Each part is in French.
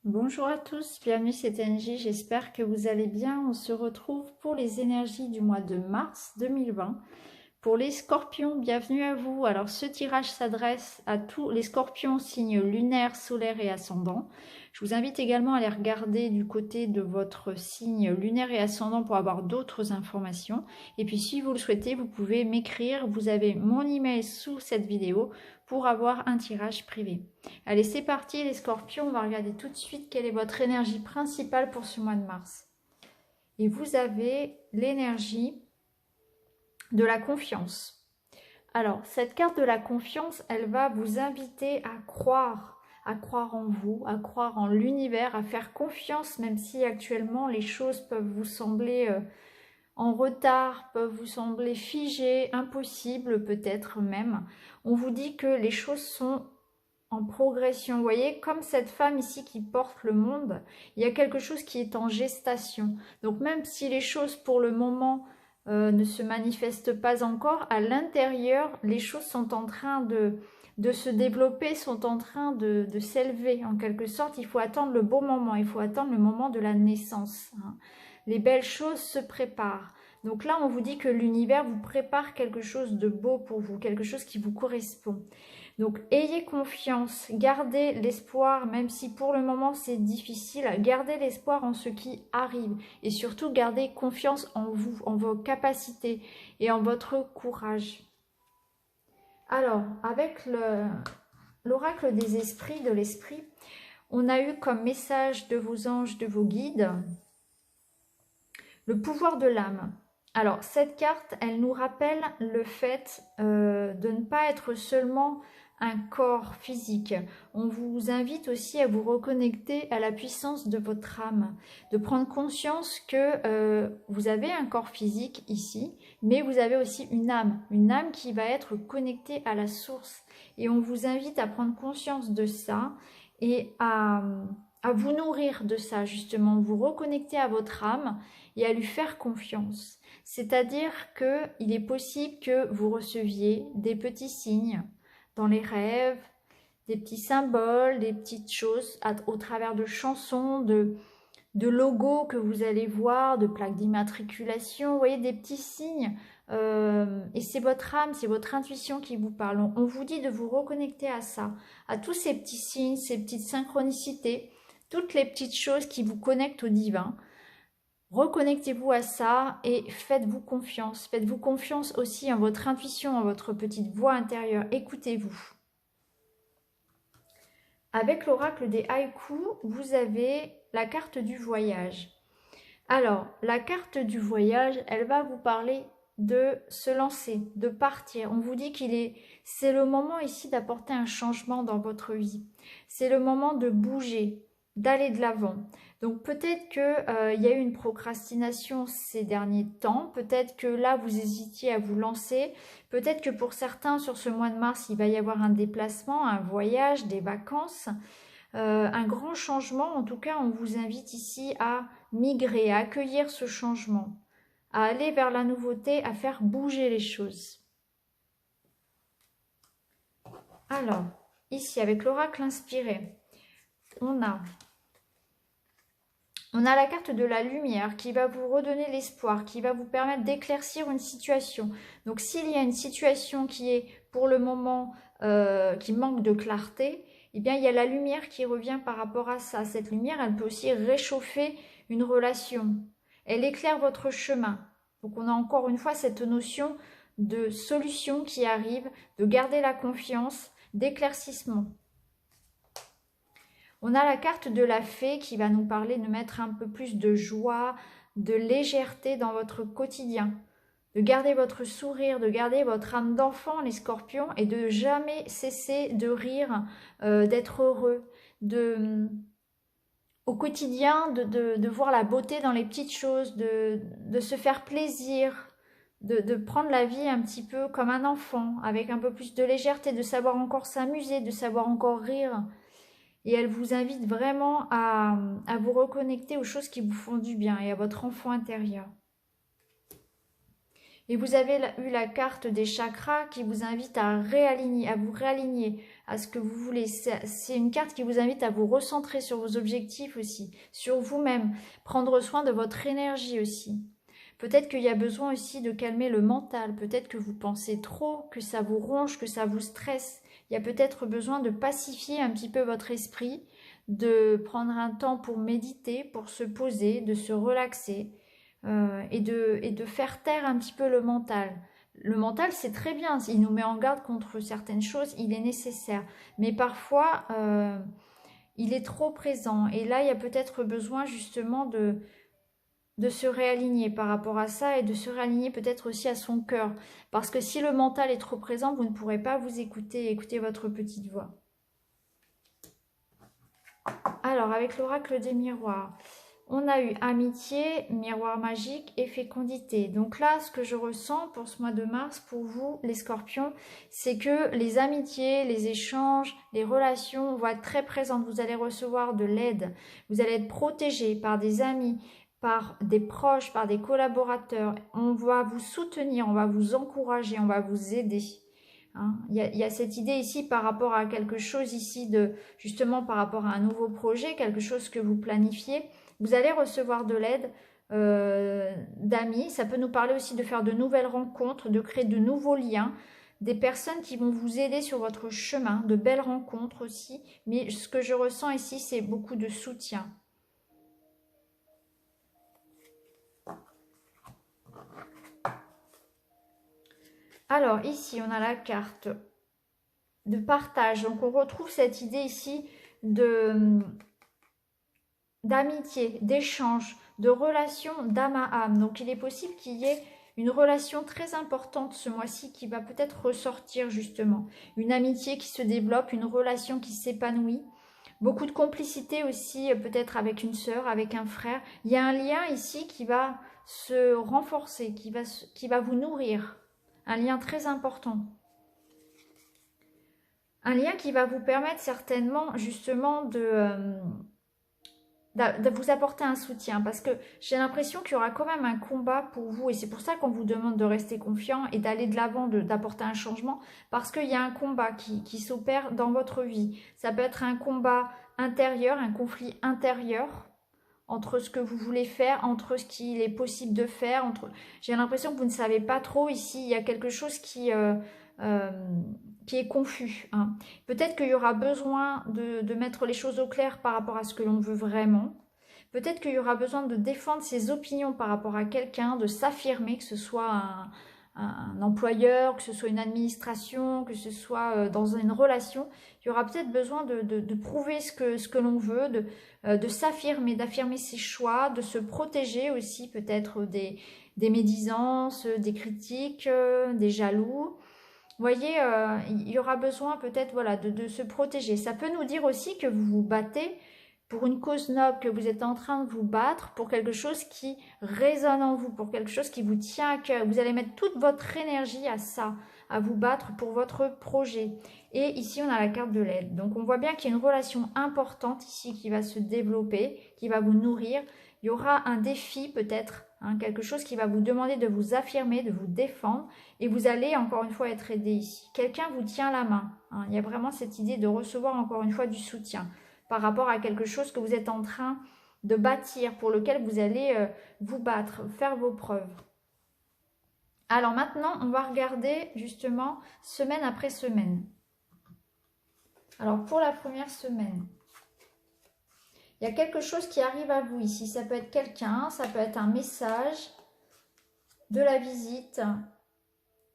Bonjour à tous, bienvenue c'est NJ, j'espère que vous allez bien. On se retrouve pour les énergies du mois de mars 2020. Pour les scorpions, bienvenue à vous. Alors ce tirage s'adresse à tous les scorpions signes lunaire, solaire et ascendant. Je vous invite également à aller regarder du côté de votre signe lunaire et ascendant pour avoir d'autres informations. Et puis si vous le souhaitez, vous pouvez m'écrire. Vous avez mon email sous cette vidéo pour avoir un tirage privé. Allez, c'est parti les scorpions, on va regarder tout de suite quelle est votre énergie principale pour ce mois de mars. Et vous avez l'énergie de la confiance. Alors, cette carte de la confiance, elle va vous inviter à croire en vous, à croire en l'univers, à faire confiance, même si actuellement les choses peuvent vous sembler en retard, peuvent vous sembler figées, impossibles peut-être même. On vous dit que les choses sont en progression. Vous voyez, comme cette femme ici qui porte le monde, il y a quelque chose qui est en gestation. Donc même si les choses pour le moment ne se manifestent pas encore, à l'intérieur, les choses sont en train de se développer, sont en train de s'élever en quelque sorte. Il faut attendre le bon moment, il faut attendre le moment de la naissance. Les belles choses se préparent. Donc là, on vous dit que l'univers vous prépare quelque chose de beau pour vous, quelque chose qui vous correspond. Donc ayez confiance, gardez l'espoir, même si pour le moment c'est difficile, gardez l'espoir en ce qui arrive et surtout gardez confiance en vous, en vos capacités et en votre courage. Alors, avec l'oracle des esprits, de l'esprit, on a eu comme message de vos anges, de vos guides, le pouvoir de l'âme. Alors, cette carte, elle nous rappelle le fait de ne pas être seulement un corps physique. On vous invite aussi à vous reconnecter à la puissance de votre âme, de prendre conscience que vous avez un corps physique ici, mais vous avez aussi une âme qui va être connectée à la source. Et on vous invite à prendre conscience de ça et à vous nourrir de ça, justement, vous reconnecter à votre âme et à lui faire confiance. C'est-à-dire qu'il est possible que vous receviez des petits signes dans les rêves, des petits symboles, des petites choses au travers de chansons, de logos que vous allez voir, de plaques d'immatriculation, vous voyez, des petits signes. Et c'est votre âme, c'est votre intuition qui vous parle. On vous dit de vous reconnecter à ça, à tous ces petits signes, ces petites synchronicités, toutes les petites choses qui vous connectent au divin. Reconnectez-vous à ça et faites-vous confiance. Faites-vous confiance aussi en votre intuition, en votre petite voix intérieure. Écoutez-vous. Avec l'oracle des haïkus, vous avez la carte du voyage. Alors, la carte du voyage, elle va vous parler de se lancer, de partir. On vous dit c'est le moment ici d'apporter un changement dans votre vie. C'est le moment de bouger, d'aller de l'avant. Donc peut-être qu'il y a eu une procrastination ces derniers temps, peut-être que là vous hésitiez à vous lancer, peut-être que pour certains sur ce mois de mars il va y avoir un déplacement, un voyage, des vacances, un grand changement. En tout cas on vous invite ici à migrer, à accueillir ce changement, à aller vers la nouveauté, à faire bouger les choses. Alors ici avec l'oracle inspiré, on a la carte de la lumière qui va vous redonner l'espoir, qui va vous permettre d'éclaircir une situation. Donc s'il y a une situation qui est pour le moment qui manque de clarté, eh bien il y a la lumière qui revient par rapport à ça. Cette lumière, elle peut aussi réchauffer une relation. Elle éclaire votre chemin. Donc on a encore une fois cette notion de solution qui arrive, de garder la confiance, d'éclaircissement. On a la carte de la fée qui va nous parler de mettre un peu plus de joie, de légèreté dans votre quotidien. De garder votre sourire, de garder votre âme d'enfant, les scorpions, et de jamais cesser de rire, d'être heureux, au quotidien, de voir la beauté dans les petites choses, de se faire plaisir, de prendre la vie un petit peu comme un enfant, avec un peu plus de légèreté, de savoir encore s'amuser, de savoir encore rire. Et elle vous invite vraiment à vous reconnecter aux choses qui vous font du bien et à votre enfant intérieur. Et vous avez eu la carte des chakras qui vous invite à réaligner, à vous réaligner à ce que vous voulez. C'est une carte qui vous invite à vous recentrer sur vos objectifs aussi, sur vous-même, prendre soin de votre énergie aussi. Peut-être qu'il y a besoin aussi de calmer le mental, peut-être que vous pensez trop, que ça vous ronge, que ça vous stresse. Il y a peut-être besoin de pacifier un petit peu votre esprit, de prendre un temps pour méditer, pour se poser, de se relaxer. Et de faire taire un petit peu le mental. Le mental, c'est très bien, il nous met en garde contre certaines choses, il est nécessaire. Mais parfois, il est trop présent. Et là, il y a peut-être besoin justement de se réaligner par rapport à ça et de se réaligner peut-être aussi à son cœur. Parce que si le mental est trop présent, vous ne pourrez pas vous écouter, écouter votre petite voix. Alors, avec l'oracle des miroirs, on a eu amitié, miroir magique et fécondité. Donc là, ce que je ressens pour ce mois de mars, pour vous, les scorpions, c'est que les amitiés, les échanges, les relations vont être très présentes. Vous allez recevoir de l'aide. Vous allez être protégé par des amis, par des proches, par des collaborateurs. On va vous soutenir, on va vous encourager, on va vous aider. Hein, il y a cette idée ici par rapport à quelque chose ici, justement par rapport à un nouveau projet, quelque chose que vous planifiez. Vous allez recevoir de l'aide d'amis. Ça peut nous parler aussi de faire de nouvelles rencontres, de créer de nouveaux liens, des personnes qui vont vous aider sur votre chemin, de belles rencontres aussi. Mais ce que je ressens ici, c'est beaucoup de soutien. Alors ici, on a la carte de partage. Donc on retrouve cette idée ici d'amitié, d'échange, de relation d'âme à âme. Donc il est possible qu'il y ait une relation très importante ce mois-ci qui va peut-être ressortir justement. Une amitié qui se développe, une relation qui s'épanouit. Beaucoup de complicité aussi peut-être avec une sœur, avec un frère. Il y a un lien ici qui va se renforcer, qui va vous nourrir. Un lien très important. Un lien qui va vous permettre certainement justement de vous apporter un soutien, parce que j'ai l'impression qu'il y aura quand même un combat pour vous, et c'est pour ça qu'on vous demande de rester confiant et d'aller de l'avant, d'apporter un changement, parce qu'il y a un combat qui s'opère dans votre vie. Ça peut être un combat intérieur, un conflit intérieur, entre ce que vous voulez faire, entre ce qu'il est possible de faire, j'ai l'impression que vous ne savez pas trop ici, il y a quelque chose qui est confus. Hein. Peut-être qu'il y aura besoin de mettre les choses au clair par rapport à ce que l'on veut vraiment. Peut-être qu'il y aura besoin de défendre ses opinions par rapport à quelqu'un, de s'affirmer, que ce soit un employeur, que ce soit une administration, que ce soit dans une relation. Il y aura peut-être besoin de prouver ce que l'on veut, de s'affirmer, d'affirmer ses choix, de se protéger aussi peut-être des médisances, des critiques, des jaloux. Vous voyez, il y aura besoin peut-être voilà, de se protéger. Ça peut nous dire aussi que vous vous battez pour une cause noble, que vous êtes en train de vous battre pour quelque chose qui résonne en vous, pour quelque chose qui vous tient à cœur. Vous allez mettre toute votre énergie à ça, à vous battre pour votre projet. Et ici, on a la carte de l'aide. Donc, on voit bien qu'il y a une relation importante ici qui va se développer, qui va vous nourrir. Il y aura un défi peut-être, hein, quelque chose qui va vous demander de vous affirmer, de vous défendre. Et vous allez encore une fois être aidé ici. Quelqu'un vous tient la main. Hein. Il y a vraiment cette idée de recevoir encore une fois du soutien par rapport à quelque chose que vous êtes en train de bâtir, pour lequel vous allez vous battre, faire vos preuves. Alors maintenant, on va regarder justement semaine après semaine. Alors pour la première semaine, il y a quelque chose qui arrive à vous ici. Ça peut être quelqu'un, ça peut être un message, de la visite,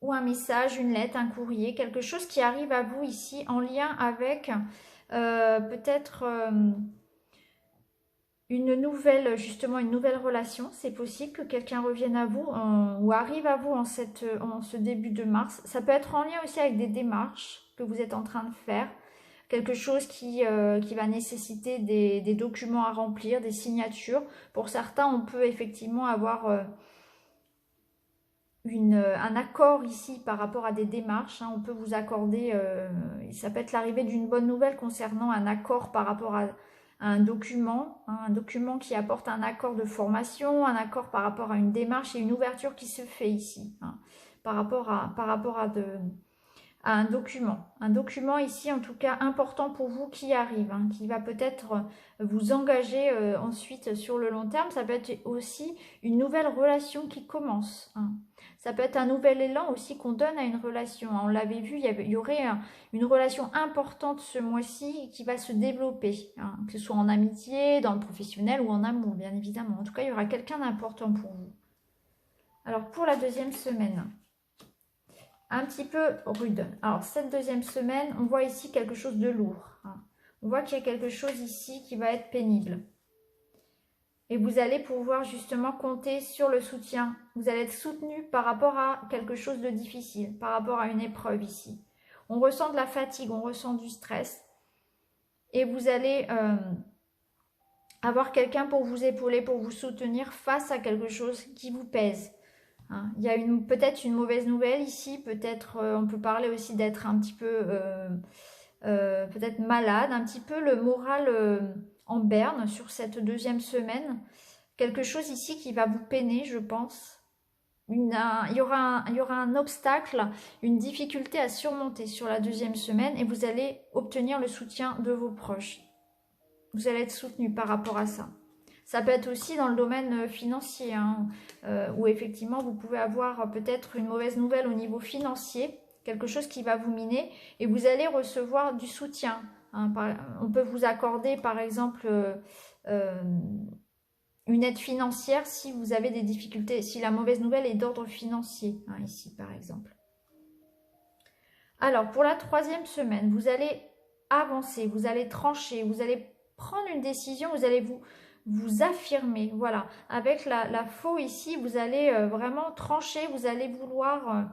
ou un message, une lettre, un courrier, quelque chose qui arrive à vous ici en lien avec peut-être une nouvelle relation. C'est possible que quelqu'un revienne à vous ou arrive à vous en ce début de mars. Ça peut être en lien aussi avec des démarches que vous êtes en train de faire. Quelque chose qui va nécessiter des documents à remplir, des signatures. Pour certains, on peut effectivement avoir un accord ici par rapport à des démarches. Hein. On peut vous accorder, ça peut être l'arrivée d'une bonne nouvelle concernant un accord par rapport à un document, hein, un document qui apporte un accord de formation, un accord par rapport à une démarche et une ouverture qui se fait ici, hein, par rapport à un document. Un document ici, en tout cas, important pour vous qui arrive, hein, qui va peut-être vous engager ensuite sur le long terme. Ça peut être aussi une nouvelle relation qui commence. Hein. Ça peut être un nouvel élan aussi qu'on donne à une relation. Hein. On l'avait vu, il y aurait une relation importante ce mois-ci qui va se développer, hein, que ce soit en amitié, dans le professionnel ou en amour, bien évidemment. En tout cas, il y aura quelqu'un d'important pour vous. Alors, pour la deuxième semaine, un petit peu rude. Alors, cette deuxième semaine, on voit ici quelque chose de lourd. Hein. On voit qu'il y a quelque chose ici qui va être pénible. Et vous allez pouvoir justement compter sur le soutien. Vous allez être soutenu par rapport à quelque chose de difficile, par rapport à une épreuve ici. On ressent de la fatigue, on ressent du stress. Et vous allez avoir quelqu'un pour vous épauler, pour vous soutenir face à quelque chose qui vous pèse. Hein, il y a peut-être une mauvaise nouvelle ici, peut-être on peut parler aussi d'être un petit peu peut-être malade, un petit peu le moral en berne sur cette deuxième semaine. Quelque chose ici qui va vous peiner, je pense. Il y aura un obstacle, une difficulté à surmonter sur la deuxième semaine et vous allez obtenir le soutien de vos proches. Vous allez être soutenu par rapport à ça. Ça peut être aussi dans le domaine financier, hein, où effectivement vous pouvez avoir peut-être une mauvaise nouvelle au niveau financier, quelque chose qui va vous miner, et vous allez recevoir du soutien. Hein. On peut vous accorder par exemple une aide financière si vous avez des difficultés, si la mauvaise nouvelle est d'ordre financier, hein, ici par exemple. Alors pour la troisième semaine, vous allez avancer, vous allez trancher, vous allez prendre une décision, vous allez vous affirmer, voilà. Avec la faux ici, vous allez vraiment trancher, vous allez vouloir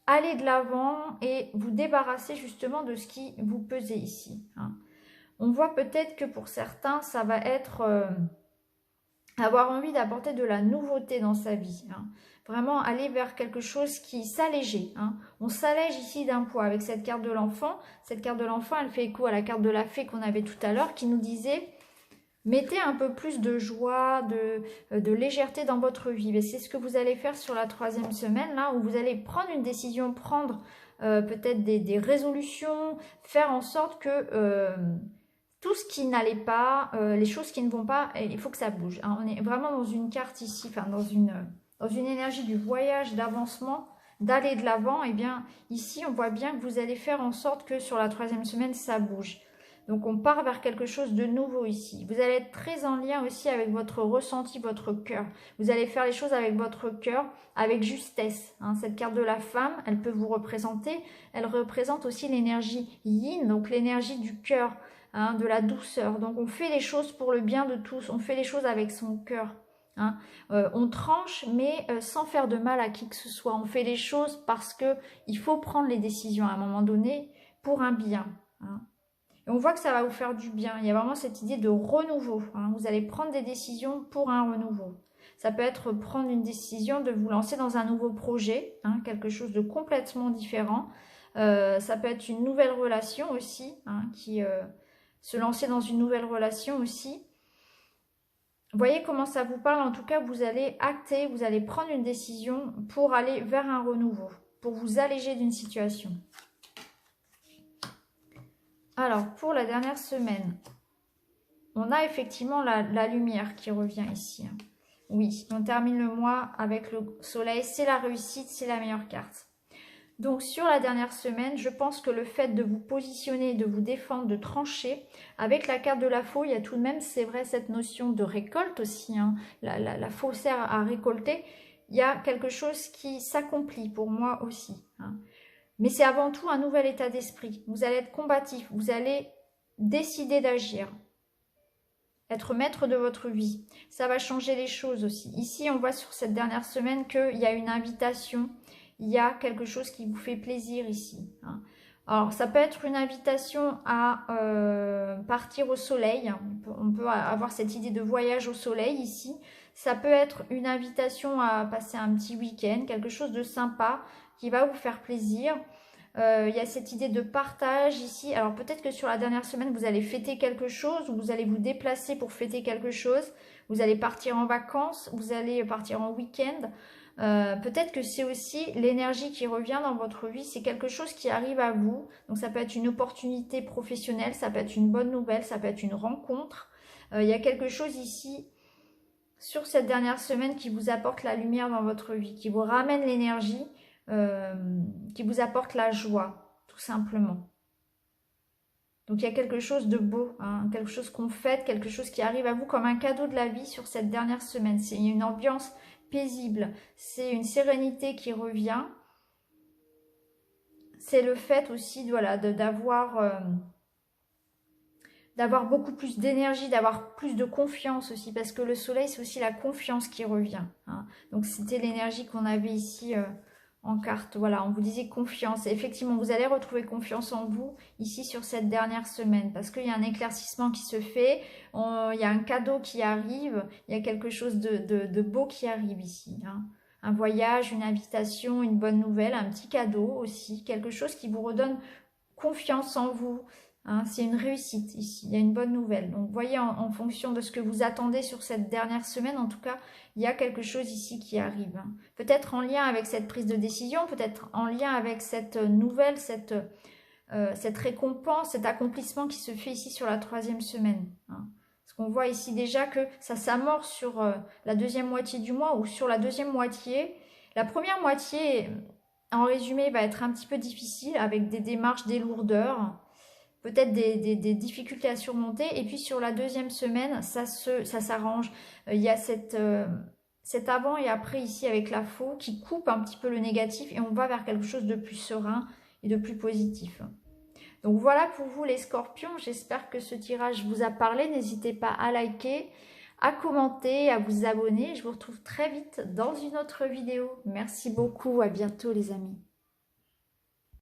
aller de l'avant et vous débarrasser justement de ce qui vous pesait ici. Hein. On voit peut-être que pour certains, ça va être avoir envie d'apporter de la nouveauté dans sa vie. Hein. Vraiment aller vers quelque chose qui s'alléger. Hein. On s'allège ici d'un poids avec cette carte de l'enfant. Cette carte de l'enfant, elle fait écho à la carte de la fée qu'on avait tout à l'heure qui nous disait mettez un peu plus de joie, de légèreté dans votre vie. Et c'est ce que vous allez faire sur la troisième semaine, là, où vous allez prendre une décision, prendre peut-être des résolutions, faire en sorte que tout ce qui n'allait pas, les choses qui ne vont pas, il faut que ça bouge. Hein. On est vraiment dans une carte ici, enfin dans une énergie du voyage, d'avancement, d'aller de l'avant. Et bien ici, on voit bien que vous allez faire en sorte que sur la troisième semaine, ça bouge. Donc on part vers quelque chose de nouveau ici. Vous allez être très en lien aussi avec votre ressenti, votre cœur. Vous allez faire les choses avec votre cœur, avec justesse. Hein. Cette carte de la femme, elle peut vous représenter. Elle représente aussi l'énergie yin, donc l'énergie du cœur, hein, de la douceur. Donc on fait les choses pour le bien de tous. On fait les choses avec son cœur. Hein. On tranche, mais sans faire de mal à qui que ce soit. On fait les choses parce qu'il faut prendre les décisions à un moment donné pour un bien. Hein. Et on voit que ça va vous faire du bien. Il y a vraiment cette idée de renouveau. Hein. Vous allez prendre des décisions pour un renouveau. Ça peut être prendre une décision de vous lancer dans un nouveau projet, hein, quelque chose de complètement différent. Ça peut être une nouvelle relation aussi, hein, se lancer dans une nouvelle relation aussi. Vous voyez comment ça vous parle. En tout cas, vous allez acter, vous allez prendre une décision pour aller vers un renouveau, pour vous alléger d'une situation. Alors, pour la dernière semaine, on a effectivement la lumière qui revient ici. Hein. Oui, on termine le mois avec le soleil. C'est la réussite, c'est la meilleure carte. Donc, sur la dernière semaine, je pense que le fait de vous positionner, de vous défendre, de trancher, avec la carte de la faux, il y a tout de même, c'est vrai, cette notion de récolte aussi. Hein. La faux sert à récolter. Il y a quelque chose qui s'accomplit pour moi aussi. Hein. Mais c'est avant tout un nouvel état d'esprit. Vous allez être combatif, vous allez décider d'agir, être maître de votre vie. Ça va changer les choses aussi. Ici, on voit sur cette dernière semaine qu'il y a une invitation, il y a quelque chose qui vous fait plaisir ici. Hein. Alors, ça peut être une invitation à partir au soleil. On peut avoir cette idée de voyage au soleil ici. Ça peut être une invitation à passer un petit week-end, quelque chose de sympa qui va vous faire plaisir. Il y a cette idée de partage ici. Alors peut-être que sur la dernière semaine, vous allez fêter quelque chose ou vous allez vous déplacer pour fêter quelque chose. Vous allez partir en vacances, vous allez partir en week-end. Peut-être que c'est aussi l'énergie qui revient dans votre vie. C'est quelque chose qui arrive à vous. Donc ça peut être une opportunité professionnelle, ça peut être une bonne nouvelle, ça peut être une rencontre. Il y a quelque chose ici sur cette dernière semaine qui vous apporte la lumière dans votre vie, qui vous ramène l'énergie, qui vous apporte la joie, tout simplement. Donc il y a quelque chose de beau, hein, quelque chose qu'on fête, quelque chose qui arrive à vous comme un cadeau de la vie sur cette dernière semaine. C'est une ambiance paisible, c'est une sérénité qui revient. C'est le fait aussi voilà, d'avoir beaucoup plus d'énergie, d'avoir plus de confiance aussi, parce que le soleil, c'est aussi la confiance qui revient. Hein. Donc, c'était l'énergie qu'on avait ici en carte. Voilà, on vous disait confiance. Et effectivement, vous allez retrouver confiance en vous ici sur cette dernière semaine, parce qu'il y a un éclaircissement qui se fait, il y a un cadeau qui arrive, il y a quelque chose de beau qui arrive ici. Hein. Un voyage, une invitation, une bonne nouvelle, un petit cadeau aussi, quelque chose qui vous redonne confiance en vous. Hein, c'est une réussite ici, il y a une bonne nouvelle. Donc, vous voyez, en fonction de ce que vous attendez sur cette dernière semaine, en tout cas, il y a quelque chose ici qui arrive. Hein. Peut-être en lien avec cette prise de décision, peut-être en lien avec cette nouvelle, cette récompense, cet accomplissement qui se fait ici sur la 3e semaine. Hein. Parce qu'on voit ici déjà que ça s'amorce sur la 2e moitié du mois ou sur la 2e moitié. La première moitié, en résumé, va être un petit peu difficile avec des démarches, des lourdeurs. Peut-être des difficultés à surmonter. Et puis sur la 2e semaine, ça s'arrange. Il y a cet avant et après ici avec la faux qui coupe un petit peu le négatif et on va vers quelque chose de plus serein et de plus positif. Donc voilà pour vous les scorpions. J'espère que ce tirage vous a parlé. N'hésitez pas à liker, à commenter, à vous abonner. Je vous retrouve très vite dans une autre vidéo. Merci beaucoup. À bientôt les amis.